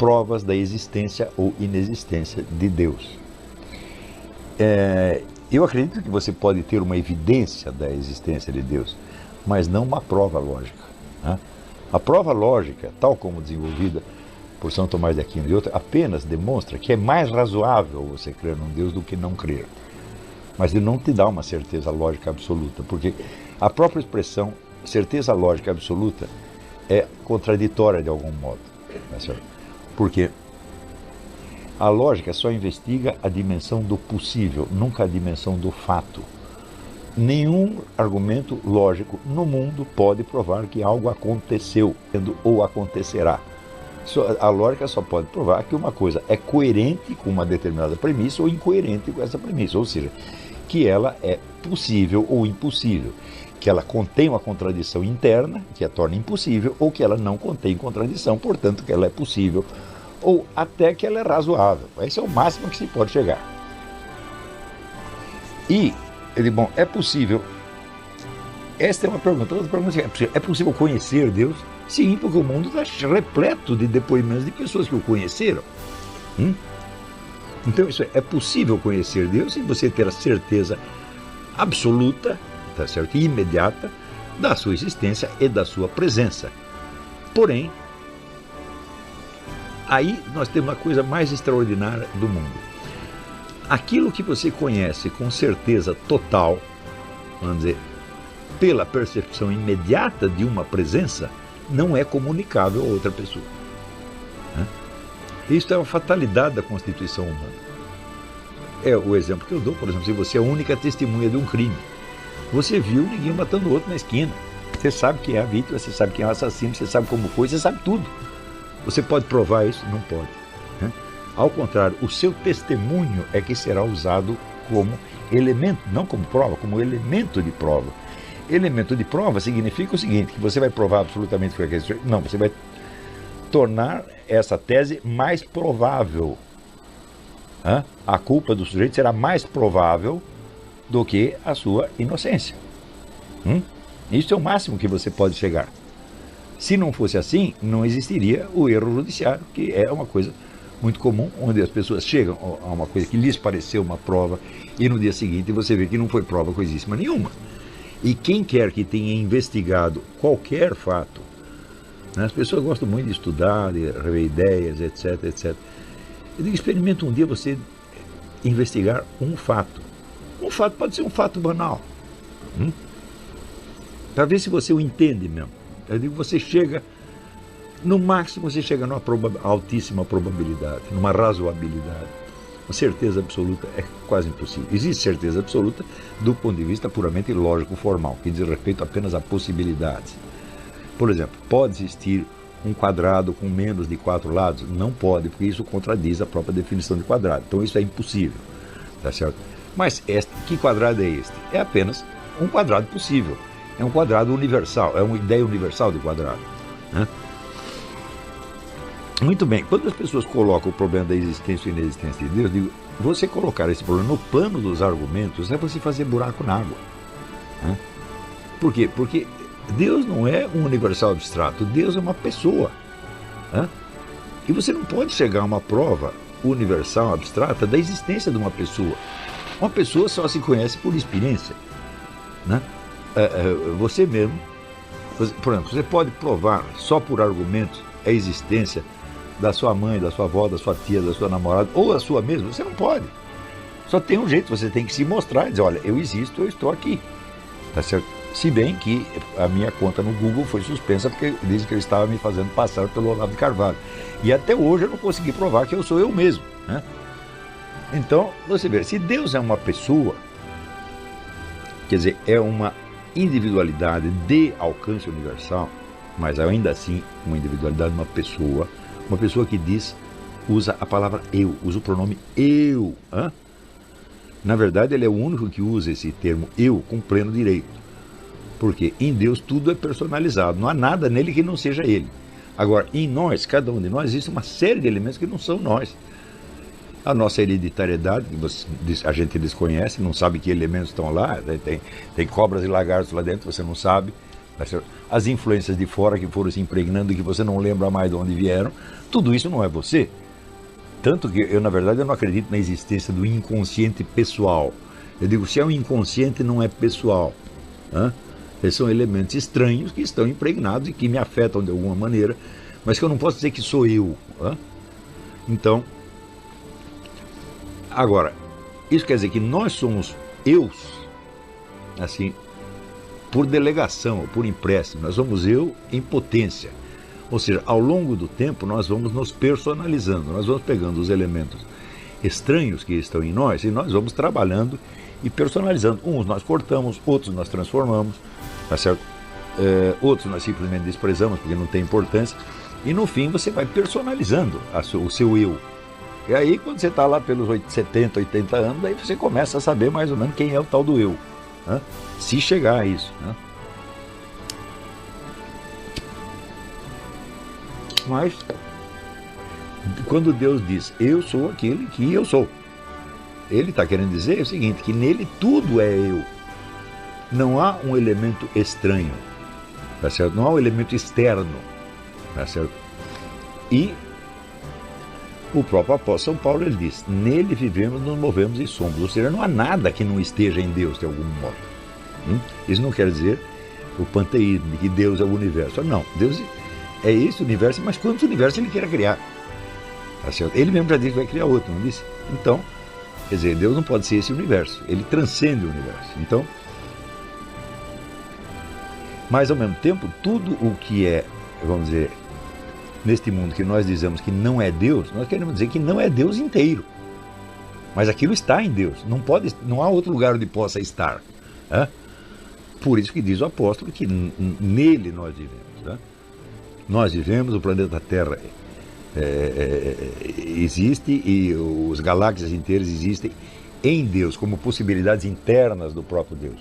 provas da existência ou inexistência de Deus. Eu acredito que você pode ter uma evidência da existência de Deus, mas não uma prova lógica, né? A prova lógica, tal como desenvolvida por São Tomás de Aquino e outros, apenas demonstra que é mais razoável você crer num Deus do que não crer. Mas ele não te dá uma certeza lógica absoluta, porque a própria expressão certeza lógica absoluta é contraditória de algum modo. Tá certo? Porque a lógica só investiga a dimensão do possível, nunca a dimensão do fato. Nenhum argumento lógico no mundo pode provar que algo aconteceu ou acontecerá. A lógica só pode provar que uma coisa é coerente com uma determinada premissa ou incoerente com essa premissa, ou seja, que ela é possível ou impossível, que ela contém uma contradição interna, que a torna impossível, ou que ela não contém contradição, portanto que ela é possível, ou até que ela é razoável. Esse é o máximo que se pode chegar. E, bom, é possível... Esta é uma pergunta. Outra pergunta é possível conhecer Deus? Sim, porque o mundo está repleto de depoimentos de pessoas que o conheceram. Então, isso é possível conhecer Deus sem você ter a certeza absoluta, tá certo, e imediata da sua existência e da sua presença. Porém, aí nós temos a coisa mais extraordinária do mundo. Aquilo que você conhece com certeza total, vamos dizer, pela percepção imediata de uma presença, não é comunicável a outra pessoa. Isso é uma fatalidade da Constituição humana. É o exemplo que eu dou, por exemplo, se você é a única testemunha de um crime, você viu ninguém matando o outro na esquina, você sabe quem é a vítima, você sabe quem é o assassino, você sabe como foi, você sabe tudo. Você pode provar isso? Não pode. Ao contrário, o seu testemunho é que será usado como elemento, não como prova, como elemento de prova. Elemento de prova significa o seguinte, que você vai provar absolutamente que foi aquele sujeito. Não, você vai tornar essa tese mais provável. A culpa do sujeito será mais provável do que a sua inocência. Isso é o máximo que você pode chegar. Se não fosse assim, não existiria o erro judiciário, que é uma coisa muito comum, onde as pessoas chegam a uma coisa que lhes pareceu uma prova e no dia seguinte você vê que não foi prova coisíssima nenhuma. E quem quer que tenha investigado qualquer fato, né, as pessoas gostam muito de estudar, de rever ideias, etc, etc. Eu digo, experimenta um dia você investigar um fato. Um fato pode ser um fato banal. Para ver se você o entende mesmo. Eu digo, você chega, no máximo você chega numa altíssima probabilidade, numa razoabilidade. Uma certeza absoluta é quase impossível. Existe certeza absoluta do ponto de vista puramente lógico-formal, que diz respeito apenas a possibilidades. Por exemplo, pode existir um quadrado com menos de 4 lados? Não pode, porque isso contradiz a própria definição de quadrado. Então isso é impossível, tá certo? Mas que quadrado é este? É apenas um quadrado possível. É um quadrado universal, é uma ideia universal de quadrado. Muito bem, quando as pessoas colocam o problema da existência e inexistência de Deus, eu digo, você colocar esse problema no pano dos argumentos é você fazer buraco na água. Por quê? Porque Deus não é um universal abstrato, Deus é uma pessoa. E você não pode chegar a uma prova universal abstrata da existência de uma pessoa. Uma pessoa só se conhece por experiência. Você mesmo, por exemplo, você pode provar só por argumentos a existência da sua mãe, da sua avó, da sua tia, da sua namorada, ou a sua mesma. Você não pode. Só tem um jeito, você tem que se mostrar e dizer, olha, eu existo, eu estou aqui. Tá certo? Se bem que a minha conta no Google foi suspensa porque dizem que eu estava me fazendo passar pelo Olavo de Carvalho. E até hoje eu não consegui provar que eu sou eu mesmo. Então, você vê, se Deus é uma pessoa, quer dizer, é uma individualidade de alcance universal, mas ainda assim uma individualidade de uma pessoa que usa a palavra eu, usa o pronome eu. Na verdade, ele é o único que usa esse termo eu com pleno direito. Porque em Deus tudo é personalizado, não há nada nele que não seja ele. Agora, em nós, cada um de nós, existe uma série de elementos que não são nós. A nossa hereditariedade, que a gente desconhece, não sabe que elementos estão lá, tem cobras e lagartos lá dentro, você não sabe. tá certo? As influências de fora que foram se impregnando e que você não lembra mais de onde vieram, tudo isso não é você. Tanto que eu, na verdade, eu não acredito na existência do inconsciente pessoal. Eu digo, se é um inconsciente, não é pessoal. Né? Esses são elementos estranhos que estão impregnados e que me afetam de alguma maneira, mas que eu não posso dizer que sou eu. Né? Então, agora, isso quer dizer que nós somos eus, assim, por delegação, por empréstimo. Nós somos eu em potência. Ou seja, ao longo do tempo nós vamos nos personalizando, nós vamos pegando os elementos estranhos que estão em nós e nós vamos trabalhando e personalizando. Uns nós cortamos, outros nós transformamos, tá certo? Outros nós simplesmente desprezamos porque não tem importância. E no fim você vai personalizando o seu eu. E aí quando você está lá pelos 70, 80 anos, aí você começa a saber mais ou menos quem é o tal do eu. Né? Se chegar a isso. Né? Mas, quando Deus diz, eu sou aquele que eu sou, Ele está querendo dizer o seguinte, que nele tudo é eu. Não há um elemento estranho, tá certo? Não há um elemento externo, tá certo? E o próprio apóstolo São Paulo, ele diz, nele vivemos, nos movemos e somos. Ou seja, não há nada que não esteja em Deus de algum modo. Isso não quer dizer o panteísmo, que Deus é o universo. Não, Deus é esse universo, mas quantos universos ele queira criar? Tá certo? Ele mesmo já disse que vai criar outro, não disse? Então, quer dizer, Deus não pode ser esse universo, ele transcende o universo. Então, mas ao mesmo tempo, tudo o que é, vamos dizer, neste mundo que nós dizemos que não é Deus, nós queremos dizer que não é Deus inteiro. Mas aquilo está em Deus, não há outro lugar onde possa estar. Né? Por isso que diz o apóstolo que nele nós vivemos. Né? Nós vivemos, o planeta Terra existe e os galáxias inteiras existem em Deus, como possibilidades internas do próprio Deus.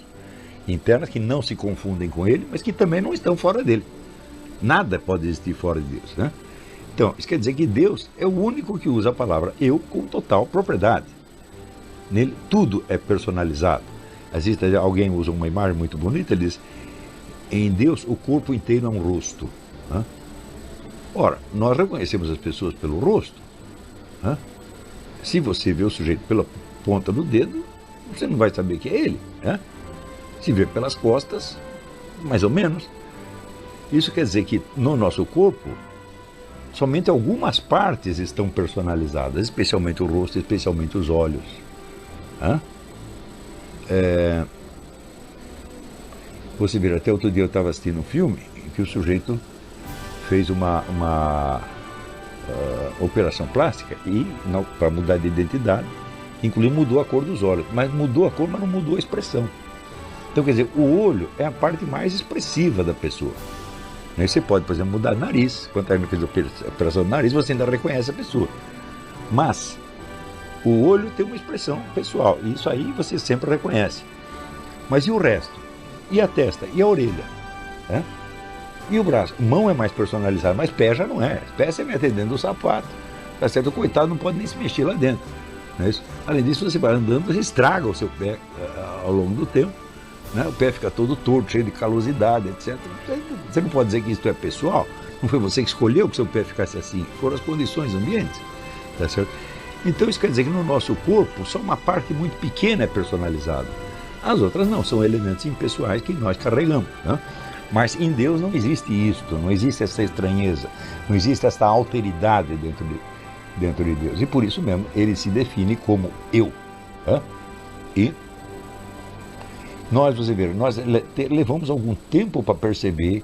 Internas que não se confundem com Ele, mas que também não estão fora dele. Nada pode existir fora de Deus. Né? Então, isso quer dizer que Deus é o único que usa a palavra eu com total propriedade. Nele tudo é personalizado. Existe, alguém usa uma imagem muito bonita, ele diz, em Deus o corpo inteiro é um rosto. Né? Ora, nós reconhecemos as pessoas pelo rosto. Né? Se você vê o sujeito pela ponta do dedo, você não vai saber que é ele. Né? Se vê pelas costas, mais ou menos. Isso quer dizer que no nosso corpo, somente algumas partes estão personalizadas, especialmente o rosto, especialmente os olhos. Né? Você vê, até outro dia eu estava assistindo um filme em que o sujeito fez uma operação plástica e para mudar de identidade, inclusive mudou a cor dos olhos, mas mudou a cor, mas não mudou a expressão. Então, quer dizer, o olho é a parte mais expressiva da pessoa. Você pode, por exemplo, mudar o nariz. Quando ele fez a operação do nariz, você ainda reconhece a pessoa. Mas o olho tem uma expressão pessoal, e isso aí você sempre reconhece. Mas e o resto? E a testa? E a orelha? Né? E o braço? Mão é mais personalizada, mas pé já não é. Pé você mete dentro do sapato. Tá certo? O coitado não pode nem se mexer lá dentro. Não é isso? Além disso, você vai andando, você estraga o seu pé ao longo do tempo. Né? O pé fica todo torto, cheio de calosidade, etc. Você não pode dizer que isso é pessoal. Não foi você que escolheu que seu pé ficasse assim. Foram as condições ambientes. Tá certo? Então isso quer dizer que no nosso corpo só uma parte muito pequena é personalizada. As outras não, são elementos impessoais que nós carregamos. Né? Mas em Deus não existe isto, não existe essa estranheza, não existe essa alteridade dentro de Deus. E por isso mesmo ele se define como eu. Né? E nós, você vê, nós levamos algum tempo para perceber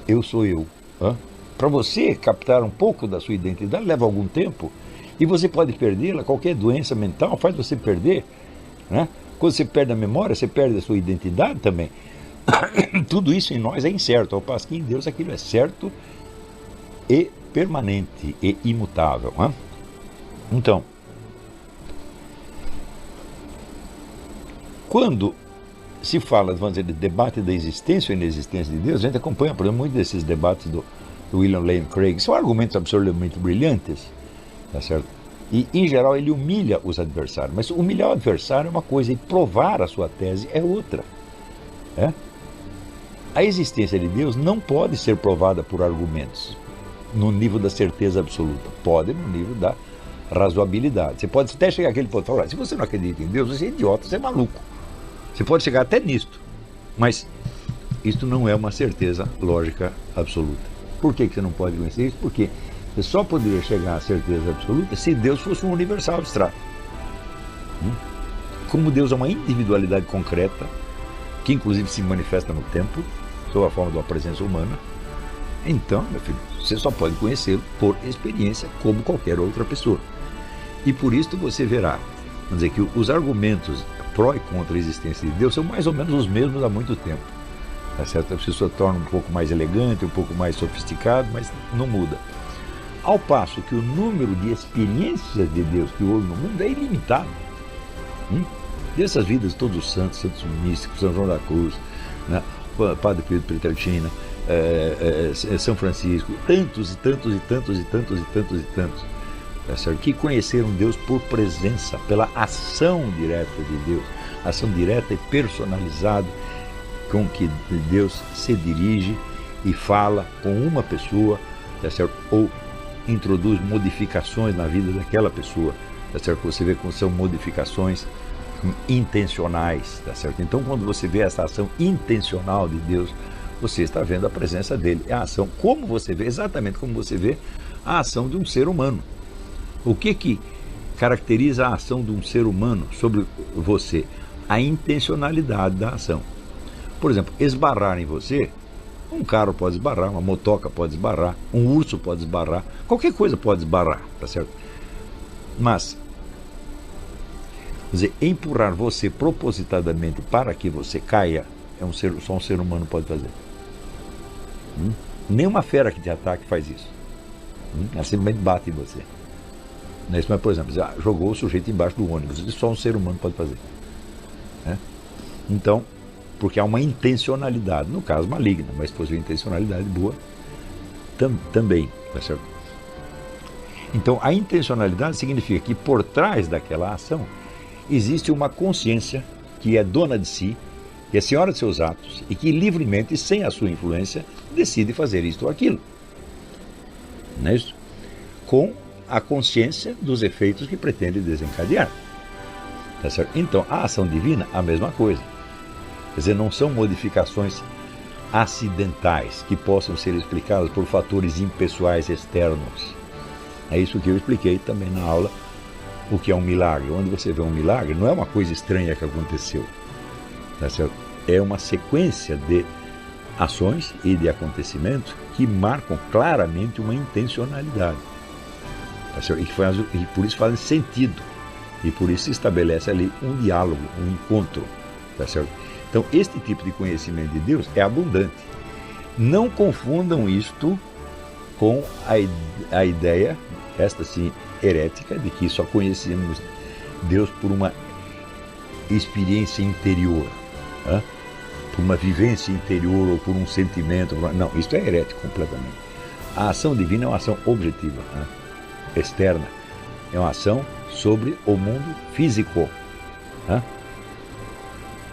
eu sou eu. Né? Para você captar um pouco da sua identidade leva algum tempo. E você pode perdê-la, qualquer doença mental faz você perder. Né? Quando você perde a memória, você perde a sua identidade também. Tudo isso em nós é incerto, ao passo que em Deus aquilo é certo e permanente e imutável. Né? Então, quando se fala, vamos dizer, de debate da existência ou inexistência de Deus, a gente acompanha, por exemplo, muitos desses debates do William Lane Craig. São argumentos absolutamente brilhantes. Tá certo? E, em geral, ele humilha os adversários. Mas humilhar o adversário é uma coisa e provar a sua tese é outra. É? A existência de Deus não pode ser provada por argumentos no nível da certeza absoluta. Pode no nível da razoabilidade. Você pode até chegar àquele ponto e falar, se você não acredita em Deus, você é idiota, você é maluco. Você pode chegar até nisto. Mas isto não é uma certeza lógica absoluta. Por que você não pode conhecer isso? Porque você só poderia chegar à certeza absoluta se Deus fosse um universal abstrato. Como Deus é uma individualidade concreta, que inclusive se manifesta no tempo, sob a forma de uma presença humana, então, meu filho, você só pode conhecê-lo por experiência, como qualquer outra pessoa. E por isso você verá, vamos dizer que os argumentos pró e contra a existência de Deus são mais ou menos os mesmos há muito tempo. Tá certo? A pessoa torna um pouco mais elegante, um pouco mais sofisticado, mas não muda. Ao passo que o número de experiências de Deus que houve no mundo é ilimitado. Dessas vidas de todos os santos, santos místicos, São João da Cruz, né? Padre Pio de Pietrelcina, São Francisco, tantos e tantos e tantos e tantos e tantos e tantos, tá certo? Que conheceram Deus por presença, pela ação direta de Deus, ação direta e personalizada com que Deus se dirige e fala com uma pessoa, tá certo? Ou introduz modificações na vida daquela pessoa, tá certo? Você vê como são modificações intencionais, tá certo? Então, quando você vê essa ação intencional de Deus, você está vendo a presença dele. É a ação, como você vê, exatamente como você vê a ação de um ser humano. O que caracteriza a ação de um ser humano sobre você? A intencionalidade da ação. Por exemplo, esbarrar em você, um carro pode esbarrar, uma motoca pode esbarrar, um urso pode esbarrar, qualquer coisa pode esbarrar, tá certo? Mas, quer dizer, empurrar você propositadamente para que você caia, só um ser humano pode fazer. Nenhuma fera que te ataque faz isso. Ela simplesmente bate em você. Mas, por exemplo, jogou o sujeito embaixo do ônibus, isso só um ser humano pode fazer. Então, porque há uma intencionalidade, no caso maligna, mas possui intencionalidade boa também, tá certo? Então, a intencionalidade significa que por trás daquela ação existe uma consciência que é dona de si, que é senhora de seus atos e que livremente, sem a sua influência, decide fazer isto ou aquilo. Não é isso? Com a consciência dos efeitos que pretende desencadear. Tá certo? Então, a ação divina, a mesma coisa. Quer dizer, não são modificações acidentais que possam ser explicadas por fatores impessoais externos. É isso que eu expliquei também na aula, o que é um milagre. Onde você vê um milagre, não é uma coisa estranha que aconteceu. Tá certo? É uma sequência de ações e de acontecimentos que marcam claramente uma intencionalidade. Tá certo? E por isso fazem sentido. E por isso se estabelece ali um diálogo, um encontro. Tá certo? Então, este tipo de conhecimento de Deus é abundante. Não confundam isto com a ideia, esta sim, herética, de que só conhecemos Deus por uma experiência interior, por uma vivência interior ou por um sentimento. Não, isto é herético completamente. A ação divina é uma ação objetiva, externa. É uma ação sobre o mundo físico.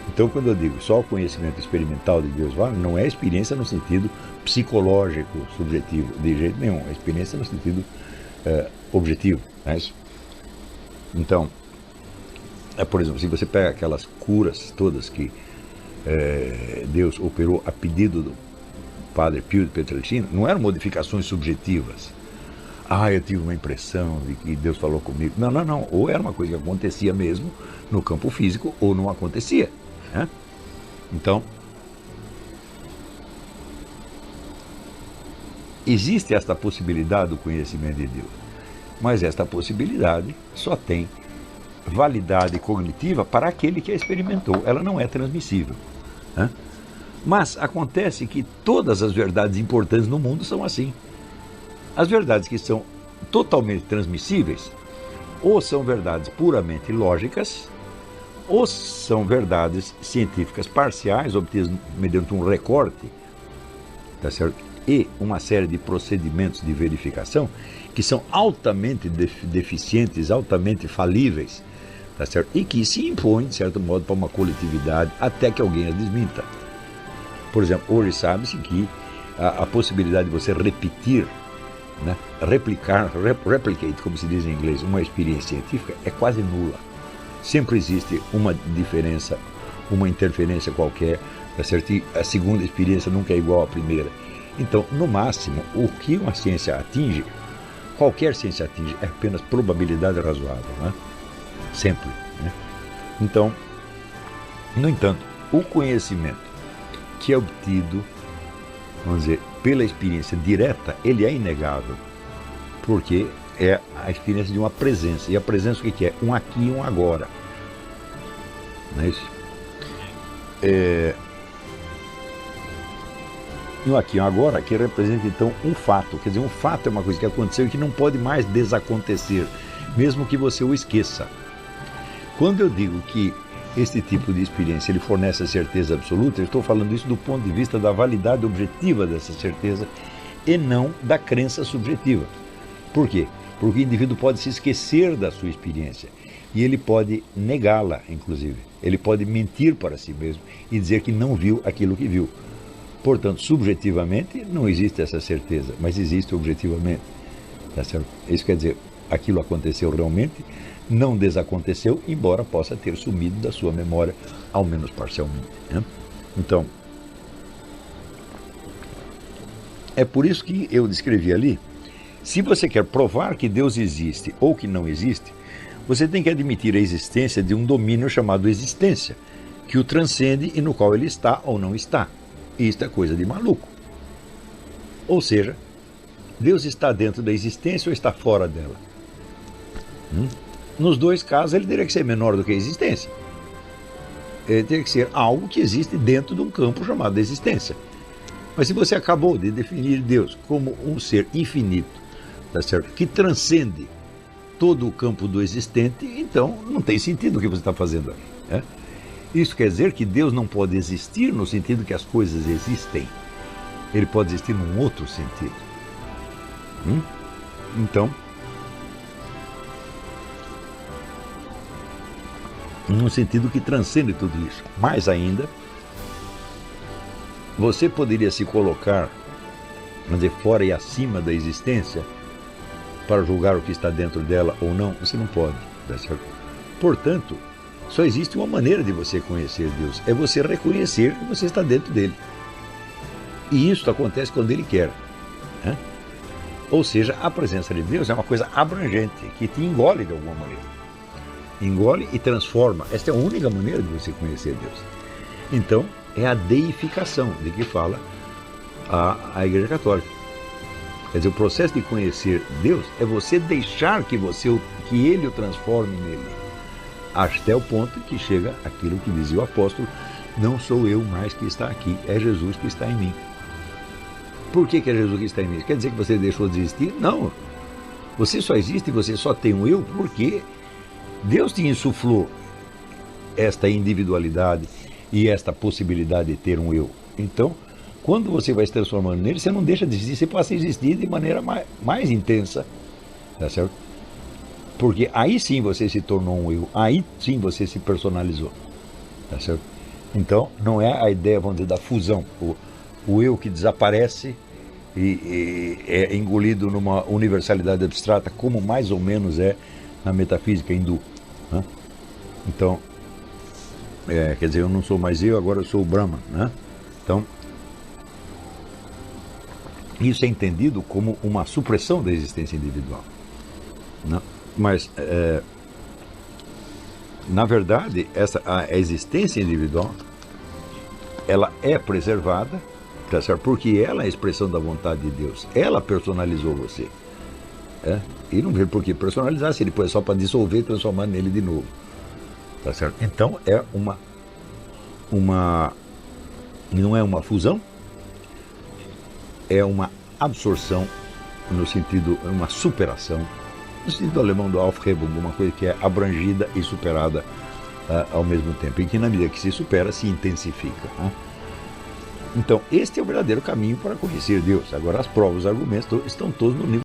Então, quando eu digo só o conhecimento experimental de Deus vale, não é experiência no sentido psicológico, subjetivo, de jeito nenhum. É experiência no sentido objetivo. Não é isso? Então, por exemplo, se você pega aquelas curas todas que Deus operou a pedido do Padre Pio de Pietrelcina, não eram modificações subjetivas. Eu tive uma impressão de que Deus falou comigo. Não. Ou era uma coisa que acontecia mesmo no campo físico, ou não acontecia. Então, existe esta possibilidade do conhecimento de Deus, mas esta possibilidade só tem validade cognitiva para aquele que a experimentou. Ela não é transmissível. Mas acontece que todas as verdades importantes no mundo são assim. As verdades que são totalmente transmissíveis, ou são verdades puramente lógicas, ou são verdades científicas parciais, obtidas mediante um recorte, tá certo? E uma série de procedimentos de verificação que são altamente deficientes, altamente falíveis, tá certo? E que se impõem, de certo modo, para uma coletividade até que alguém as desminta. Por exemplo, hoje sabe-se que a possibilidade de você repetir, né, replicar, replicate, como se diz em inglês, uma experiência científica é quase nula. Sempre existe uma diferença, uma interferência qualquer, tá certo? E a segunda experiência nunca é igual à primeira. Então, no máximo, o que uma ciência atinge, qualquer ciência atinge, é apenas probabilidade razoável, né? Sempre, né? Então, no entanto, o conhecimento que é obtido, vamos dizer, pela experiência direta, ele é inegável, porque é a experiência de uma presença. E a presença o que é? Um aqui e um agora. Não é isso? E um aqui e um agora que representa então um fato. Quer dizer, um fato é uma coisa que aconteceu e que não pode mais desacontecer, mesmo que você o esqueça. Quando eu digo que este tipo de experiência ele fornece a certeza absoluta, eu estou falando isso do ponto de vista da validade objetiva dessa certeza e não da crença subjetiva. Por quê? Porque o indivíduo pode se esquecer da sua experiência e ele pode negá-la, inclusive. Ele pode mentir para si mesmo e dizer que não viu aquilo que viu. Portanto, subjetivamente não existe essa certeza, mas existe objetivamente. Tá certo? Isso quer dizer, aquilo aconteceu realmente, não desaconteceu, embora possa ter sumido da sua memória, ao menos parcialmente, né? Então, é por isso que eu descrevi ali, se você quer provar que Deus existe ou que não existe, você tem que admitir a existência de um domínio chamado existência, que o transcende e no qual ele está ou não está. E isto é coisa de maluco. Ou seja, Deus está dentro da existência ou está fora dela? Nos dois casos, ele teria que ser menor do que a existência. Ele teria que ser algo que existe dentro de um campo chamado existência. Mas se você acabou de definir Deus como um ser infinito, tá certo? Que transcende todo o campo do existente, então não tem sentido o que você está fazendo ali, né? Isso quer dizer que Deus não pode existir no sentido que as coisas existem. Ele pode existir num outro sentido. Então, num sentido que transcende tudo isso. Mais ainda, você poderia se colocar, vamos dizer, fora e acima da existência para julgar o que está dentro dela ou não? Você não pode, tá certo? Portanto, só existe uma maneira de você conhecer Deus, é você reconhecer que você está dentro dele. E isso acontece quando ele quer, né? Ou seja, a presença de Deus é uma coisa abrangente, que te engole de alguma maneira. Engole e transforma. Esta é a única maneira de você conhecer Deus. Então, é a deificação de que fala a Igreja Católica. Quer dizer, o processo de conhecer Deus é você deixar que ele o transforme nele. Até o ponto que chega aquilo que dizia o apóstolo: não sou eu mais que está aqui, é Jesus que está em mim. Por que é Jesus que está em mim? Quer dizer que você deixou de existir? Não. Você só existe, você só tem um eu porque Deus te insuflou esta individualidade e esta possibilidade de ter um eu. Então, quando você vai se transformando nele, você não deixa de existir, você passa a existir de maneira mais intensa, tá certo? Porque aí sim você se tornou um eu, aí sim você se personalizou, tá certo? Então, não é a ideia, vamos dizer, da fusão, o eu que desaparece e é engolido numa universalidade abstrata, como mais ou menos é na metafísica hindu, né? Então, quer dizer, eu não sou mais eu, agora eu sou o Brahma, né? Então, isso é entendido como uma supressão da existência individual, né? Mas, na verdade, a existência individual, ela é preservada, tá certo? Porque ela é a expressão da vontade de Deus. Ela personalizou você. E não vejo por que personalizar se ele depois é só para dissolver e transformar nele de novo. Tá certo? Então, não é uma fusão, é uma absorção, no sentido, uma superação, no sentido alemão do Aufhebung, uma coisa que é abrangida e superada ao mesmo tempo, e que na medida que se supera, se intensifica, né? Então, este é o verdadeiro caminho para conhecer Deus. Agora, as provas, os argumentos estão todos no nível